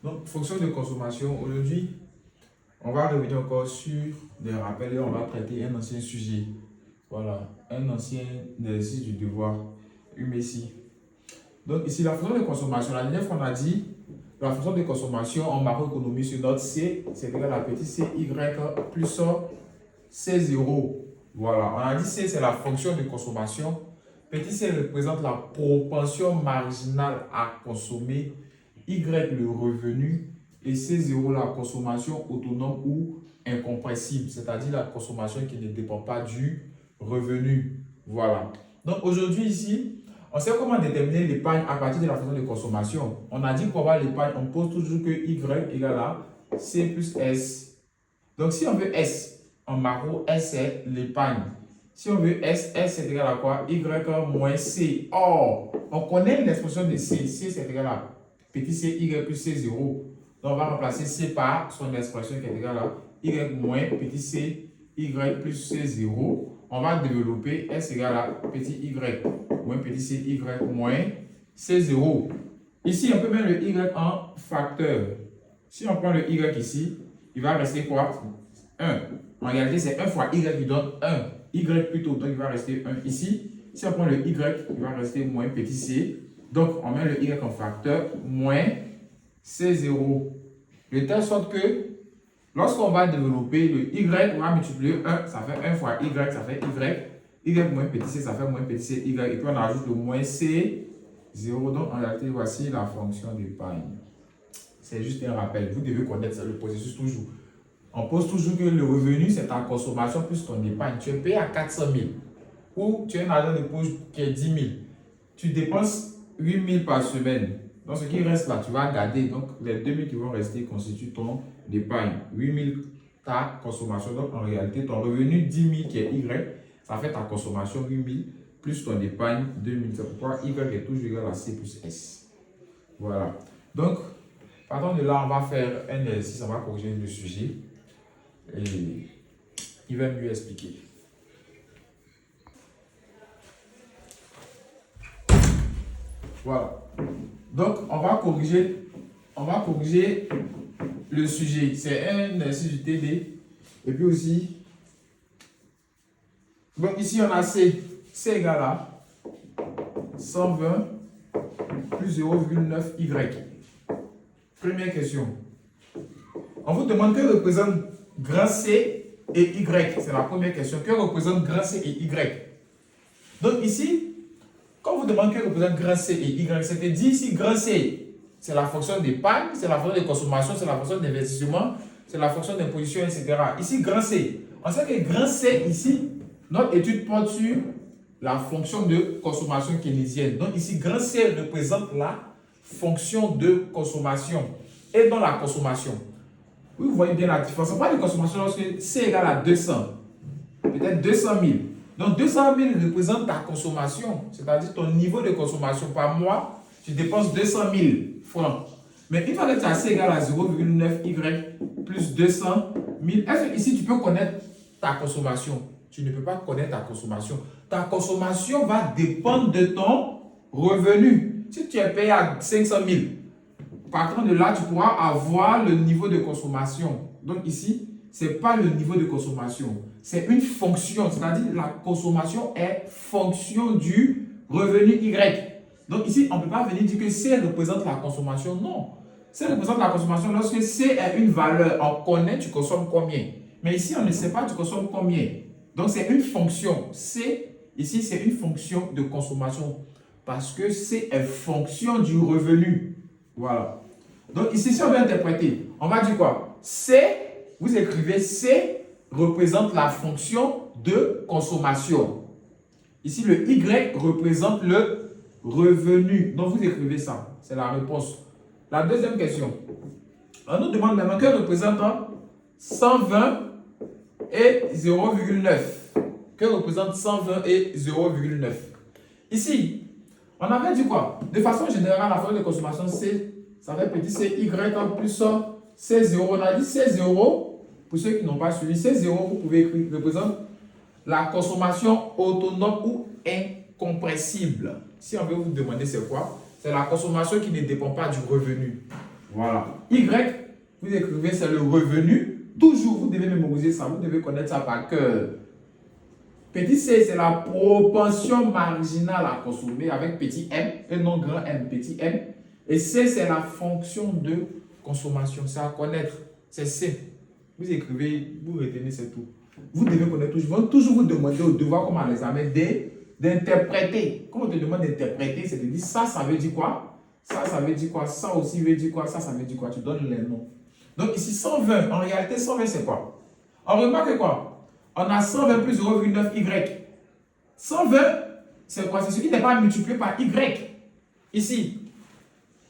Donc, fonction de consommation, aujourd'hui, on va revenir encore sur des rappels et on va traiter un ancien sujet. Voilà, un ancien exercice du devoir, UMESI. Donc, ici, la fonction de consommation, la dernière fois, on a dit la fonction de consommation en macroéconomie sur notre C, c'est égal à petit c y plus C0. Voilà, on a dit C, c'est la fonction de consommation. Petit c représente la propension marginale à consommer, Y le revenu et C0 la consommation autonome ou incompressible, c'est-à-dire la consommation qui ne dépend pas du revenu. Voilà. Donc aujourd'hui ici, on sait comment déterminer l'épargne à partir de la fonction de consommation. On a dit pour avoir l'épargne, on pose toujours que Y égale à C plus S. Donc si on veut S, en macro, S c'est l'épargne. Si on veut S, S c'est égal à quoi? Y moins C. Or, on connaît l'expression de C. C c'est égal à petit c, Y plus C0. Donc on va remplacer C par son expression qui est égale à Y moins petit c, Y plus C0. On va développer S égale à petit Y moins petit c, Y moins C0. Ici, on peut mettre le Y en facteur. Si on prend le Y ici, il va rester quoi? 1. En réalité, c'est 1 fois Y qui donne 1. Y plutôt, donc il va rester 1 ici. Si on prend le Y, il va rester moins petit c. Donc, on met le Y en facteur, moins C0. De telle sorte que, lorsqu'on va développer le Y, on va multiplier 1, ça fait 1 fois Y, ça fait Y. Y moins petit c, ça fait moins petit c, Y. Et puis on ajoute le moins C0. Donc, en réalité, voici la fonction d'épargne. C'est juste un rappel. Vous devez connaître ça, le processus toujours. On pose toujours que le revenu, c'est ta consommation plus ton épargne. Tu es payé à 400 000 ou tu as un argent de poche qui est 10 000. Tu dépenses 8 000 par semaine. Donc, ce qui reste là, tu vas garder. Donc, les 2 000 qui vont rester constituent ton épargne. 8 000 ta consommation. Donc, en réalité, ton revenu 10 000 qui est Y, ça fait ta consommation 8 000 plus ton épargne 2 000. C'est pourquoi Y est toujours égal à C plus S. Voilà. Donc, partant de là, on va faire un exercice, on va corriger le sujet. Et il va mieux expliquer. Voilà. Donc, on va corriger le sujet. C'est un exercice du TD. Et puis aussi, donc ici on a C. C égale à 120 plus 0,9 Y. Première question. On vous demande que représente grand C et Y. C'est la première question. Que représente grand C et Y? Donc ici, quand on vous demande que représente grand C et Y, c'est que dit ici grand C, c'est la fonction d'épargne, c'est la fonction de consommation, c'est la fonction d'investissement, c'est la fonction d'imposition, etc. Ici, grand C. On sait que grand C, ici, notre étude porte sur la fonction de consommation keynésienne. Donc ici, grand C représente la fonction de consommation. Et dans la consommation, oui, vous voyez bien la différence. On parle de consommation lorsque C égale à 200, peut-être 200 000. Donc 200 000 représente ta consommation, c'est-à-dire ton niveau de consommation par mois. Tu dépenses 200 000 francs. Mais une fois que tu as C égale à 0,9 Y plus 200 000, est-ce que ici tu peux connaître ta consommation? Tu ne peux pas connaître ta consommation. Ta consommation va dépendre de ton revenu. Si tu es payé à 500 000, partant de là, tu pourras avoir le niveau de consommation. Donc ici, ce n'est pas le niveau de consommation. C'est une fonction, c'est-à-dire la consommation est fonction du revenu Y. Donc ici, on ne peut pas venir dire que C représente la consommation. Non. C représente la consommation lorsque C est une valeur. On connaît, tu consommes combien. Mais ici, on ne sait pas, tu consommes combien. Donc c'est une fonction. C, ici, c'est une fonction de consommation. Parce que C est fonction du revenu. Voilà. Donc ici, si on veut interpréter, on va dire quoi? C, vous écrivez C représente la fonction de consommation. Ici, le Y représente le revenu. Donc vous écrivez ça. C'est la réponse. La deuxième question. On nous demande maintenant que représente 120 et 0,9. Que représente 120 et 0,9? Ici, on avait dit quoi? De façon générale, la fonction de consommation, c'est ça fait petit c, Y plus C0. On a dit C0, pour ceux qui n'ont pas suivi, C0, vous pouvez écrire, représente la consommation autonome ou incompressible. Si on veut vous demander c'est quoi? C'est la consommation qui ne dépend pas du revenu. Voilà. Y, vous écrivez, c'est le revenu. Toujours, vous devez mémoriser ça. Vous devez connaître ça par cœur. Petit c, c'est la propension marginale à consommer avec petit m, et non grand M, petit m. Et c, c'est la fonction de consommation. C'est à connaître. C'est c. Vous écrivez, vous retenez, c'est tout. Vous devez connaître toujours. Ils vont toujours vous demander au devoir, comme à l'examen, d'interpréter. Quand on te demande d'interpréter, c'est de dire ça, ça veut dire quoi? Ça veut dire quoi? Ça aussi veut dire quoi? Ça veut dire quoi? Tu donnes les noms. Donc ici, 120, en réalité, 120, c'est quoi? On remarque quoi? On a 120 plus 0,9y. 120, c'est quoi? C'est ce qui n'est pas multiplié par y. Ici,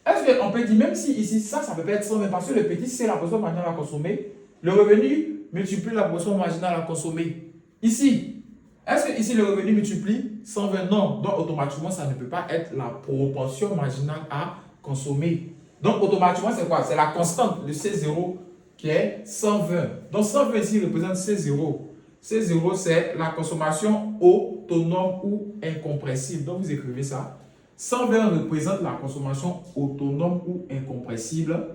est-ce qu'on peut dire, même si ici, ça peut pas être 120, parce que le petit, c'est la proportion marginale à consommer. Le revenu multiplie la proportion marginale à consommer. Ici, est-ce que ici, le revenu multiplie 120? Non. Donc, automatiquement, ça ne peut pas être la proportion marginale à consommer. Donc, automatiquement, c'est quoi? C'est la constante de C0 qui est 120. Donc, 120 ici représente C0. C0, c'est la consommation autonome ou incompressible. Donc, vous écrivez ça. 120 représente la consommation autonome ou incompressible.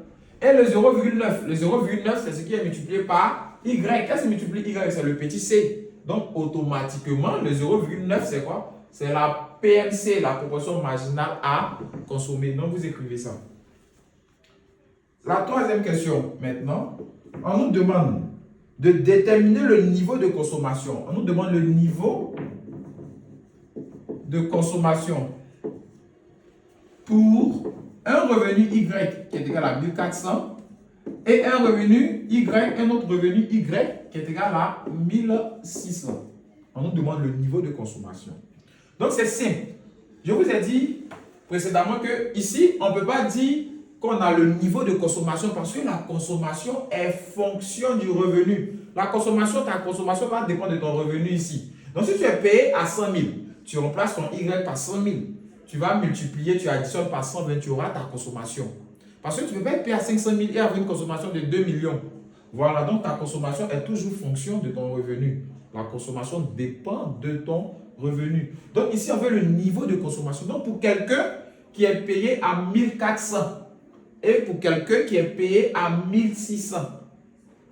Et le 0,9. Le 0,9, c'est ce qui est multiplié par Y. Qu'est-ce qui multiplie Y? C'est le petit c. Donc, automatiquement, le 0,9, c'est quoi? C'est la PMC, la proportion marginale à consommer. Donc, vous écrivez ça. La troisième question, maintenant, on nous demande de déterminer le niveau de consommation. On nous demande le niveau de consommation pour un revenu Y qui est égal à 1400 et un revenu Y, un autre revenu Y qui est égal à 1600. On nous demande le niveau de consommation. Donc c'est simple. Je vous ai dit précédemment que ici, on ne peut pas dire qu'on a le niveau de consommation parce que la consommation est fonction du revenu. La consommation, ta consommation va dépendre de ton revenu ici. Donc si tu es payé à 100 000, tu remplaces ton Y par 100 000. Tu vas multiplier, tu additionnes par 120, tu auras ta consommation. Parce que tu ne peux pas être payé à 500 000 et avoir une consommation de 2 millions. Voilà, donc ta consommation est toujours fonction de ton revenu. La consommation dépend de ton revenu. Donc ici, on veut le niveau de consommation. Donc pour quelqu'un qui est payé à 1400 et pour quelqu'un qui est payé à 1600,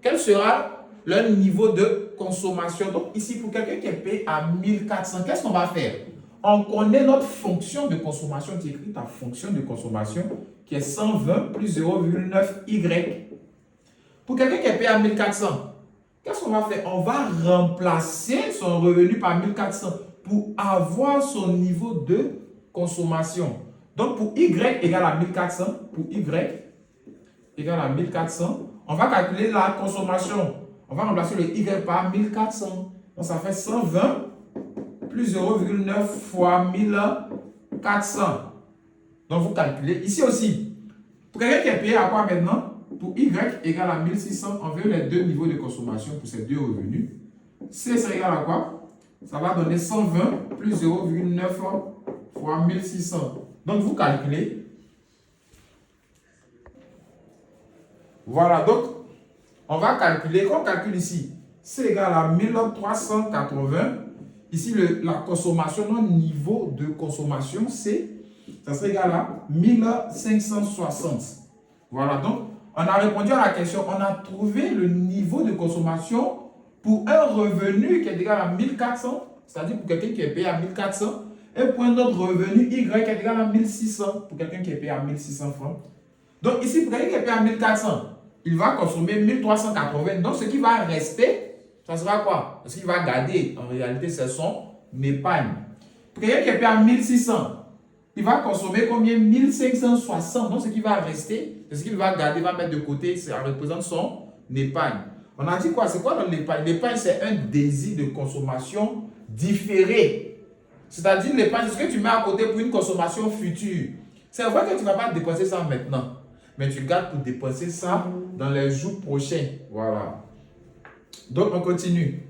quel sera leur niveau de consommation? Donc ici, pour quelqu'un qui est payé à 1400, qu'est-ce qu'on va faire? On connaît notre fonction de consommation. Tu écris ta fonction de consommation qui est 120 plus 0,9y. Pour quelqu'un qui est payé à 1400, qu'est-ce qu'on va faire? On va remplacer son revenu par 1400 pour avoir son niveau de consommation. Donc pour y égale à 1400, pour y égale à 1400, on va calculer la consommation. On va remplacer le y par 1400. Donc ça fait 120 plus 0,9 fois 1400. Donc vous calculez. Ici aussi, pour quelqu'un qui est payé à quoi maintenant? Pour y égale à 1600, on veut les deux niveaux de consommation pour ces deux revenus. C, c'est égal à quoi? Ça va donner 120 plus 0,9 fois 1600. Donc vous calculez. Voilà, donc on va calculer. Quand on calcule ici, C égale à 1380. Ici, la consommation, notre niveau de consommation, c'est, ça serait égal à 1560. Voilà, donc, on a répondu à la question, on a trouvé le niveau de consommation pour un revenu qui est égal à 1400, c'est-à-dire pour quelqu'un qui est payé à 1400, et pour un autre revenu Y qui est égal à 1600, pour quelqu'un qui est payé à 1600 francs. Donc, ici, pour quelqu'un qui est payé à 1400, il va consommer 1380, donc ce qui va rester, ça sera quoi? Ce qu'il va garder, en réalité, c'est son épargne. Pour quelqu'un qui est payé à 1600, il va consommer combien? 1560. Donc, ce qui va rester, c'est ce qu'il va garder, va mettre de côté, ça représente son épargne. On a dit quoi? C'est quoi l'épargne? L'épargne, c'est un désir de consommation différé. C'est-à-dire, l'épargne, c'est ce que tu mets à côté pour une consommation future. C'est vrai que tu ne vas pas dépenser ça maintenant, mais tu gardes pour dépenser ça dans les jours prochains. Voilà. Donc, on continue.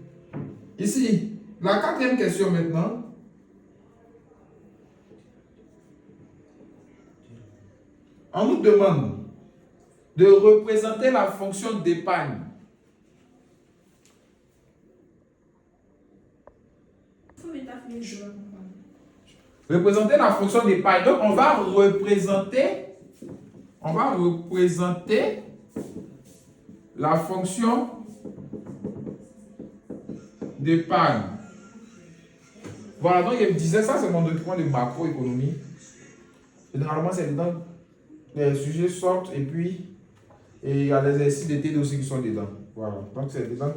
Ici, la quatrième question maintenant. On nous demande de représenter la fonction d'épargne. Représenter la fonction d'épargne. Donc, on va représenter on va représenter la fonction d'épargne. Voilà, donc il me disait ça, c'est mon document de macroéconomie. Généralement, c'est dedans, les sujets sortent et puis il y a les exercices de TD aussi qui sont dedans. Voilà, donc c'est dedans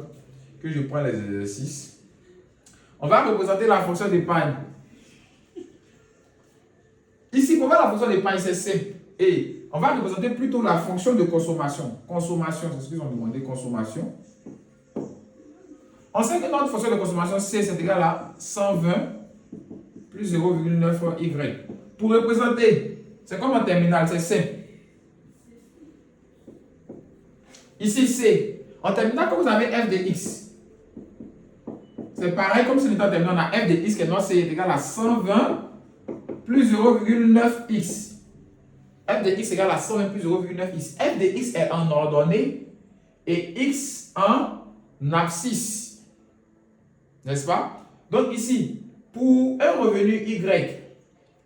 que je prends les exercices. On va représenter la fonction d'épargne. Ici, pour voir la fonction d'épargne, c'est simple. Et on va représenter plutôt la fonction de consommation. Consommation, c'est ce qu'ils ont demandé, consommation. On sait que notre fonction de consommation, C, c'est égal à 120 plus 0,9 Y. Pour représenter, c'est comme en terminale, c'est simple. Ici, C. En terminale, quand vous avez f de x, c'est pareil comme si on était en terminale, on a f de x qui est notre C est égal à 120 plus 0,9x. F de x égale à 120 plus 0,9x. F de x est en ordonnée et x en abscisse. N'est-ce pas? Donc ici, pour un revenu y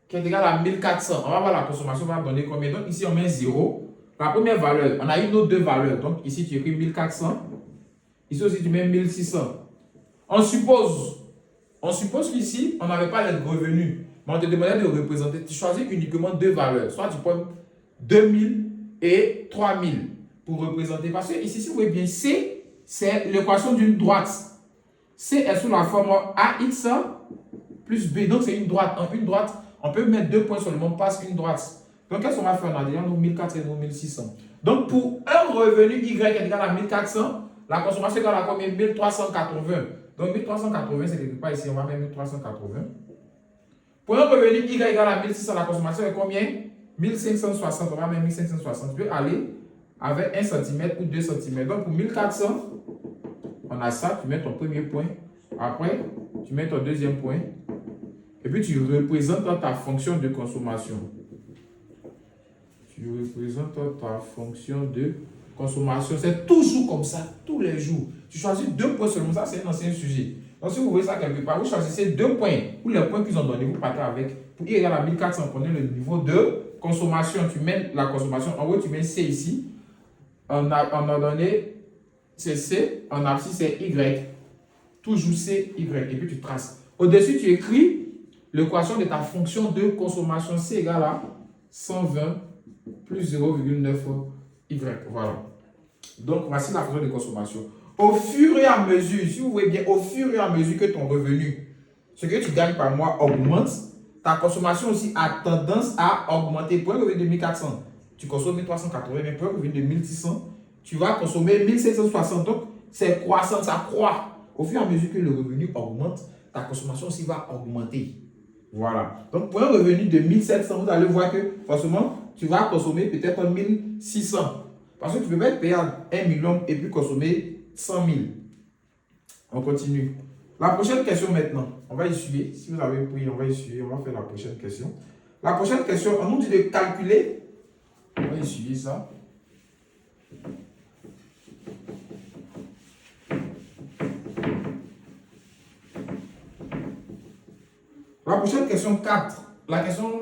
qui est égal à 1400, on va voir la consommation va donner combien. Donc ici, on met 0. La première valeur, on a eu nos deux valeurs. Donc ici, tu écris 1400. Ici aussi, tu mets 1600. On suppose qu'ici, on n'avait pas les revenus. Mais on te demandait de représenter. Tu choisis uniquement deux valeurs. Soit tu prends 2000 et 3000 pour représenter. Parce que ici, si vous voyez bien, C, c'est l'équation d'une droite. C est sous la forme AX plus B. Donc, c'est une droite. En une droite, on peut mettre 2 points seulement, parce qu'une droite. Donc, qu'est-ce qu'on va faire? On a déjà 1400 et 1600. Donc, pour un revenu Y qui est égal à 1400, la consommation est égale à combien? 1380. Donc, 1380, c'est quelque part ici. On va mettre 1380. Pour un revenu Y égale à 1600, la consommation est combien? 1560. On va mettre 1560. Tu peux aller avec 1 cm ou 2 cm. Donc, pour 1400, on a ça. Tu mets ton premier point. Après, tu mets ton deuxième point. Et puis, tu représentes ta fonction de consommation. Tu représentes ta fonction de consommation. C'est toujours comme ça, tous les jours. Tu choisis 2 points seulement. Ça, c'est un ancien sujet. Donc, si vous voyez ça quelque part, vous choisissez 2 points ou les points qu'ils ont donnés, vous partez avec. Pour y égale à 1400, prenez le niveau de consommation. Tu mets la consommation. En haut, tu mets C ici. On a donné, c'est C. En abscisse, c'est Y. Toujours C, Y. Et puis, tu traces. Au-dessus, tu écris l'équation de ta fonction de consommation. C égale à 120 plus 0,9 Y. Voilà. Donc, voici la fonction de consommation. Au fur et à mesure, si vous voyez bien, au fur et à mesure que ton revenu, ce que tu gagnes par mois augmente, ta consommation aussi a tendance à augmenter. Pour un revenu de 1400, tu consommes 1380, mais pour un revenu de 1600, tu vas consommer 1760. Donc, c'est croissant, ça croît. Au fur et à mesure que le revenu augmente, ta consommation aussi va augmenter. Voilà. Donc, pour un revenu de 1700, vous allez voir que forcément, tu vas consommer peut-être 1600. Parce que tu ne peux pas être payé à 1 million et puis consommer 100 000. On continue. La prochaine question maintenant, on va essuyer. Si vous avez pris, on va essuyer. On va faire la prochaine question. La prochaine question, on nous dit de calculer. On va essuyer ça. La prochaine question 4. La question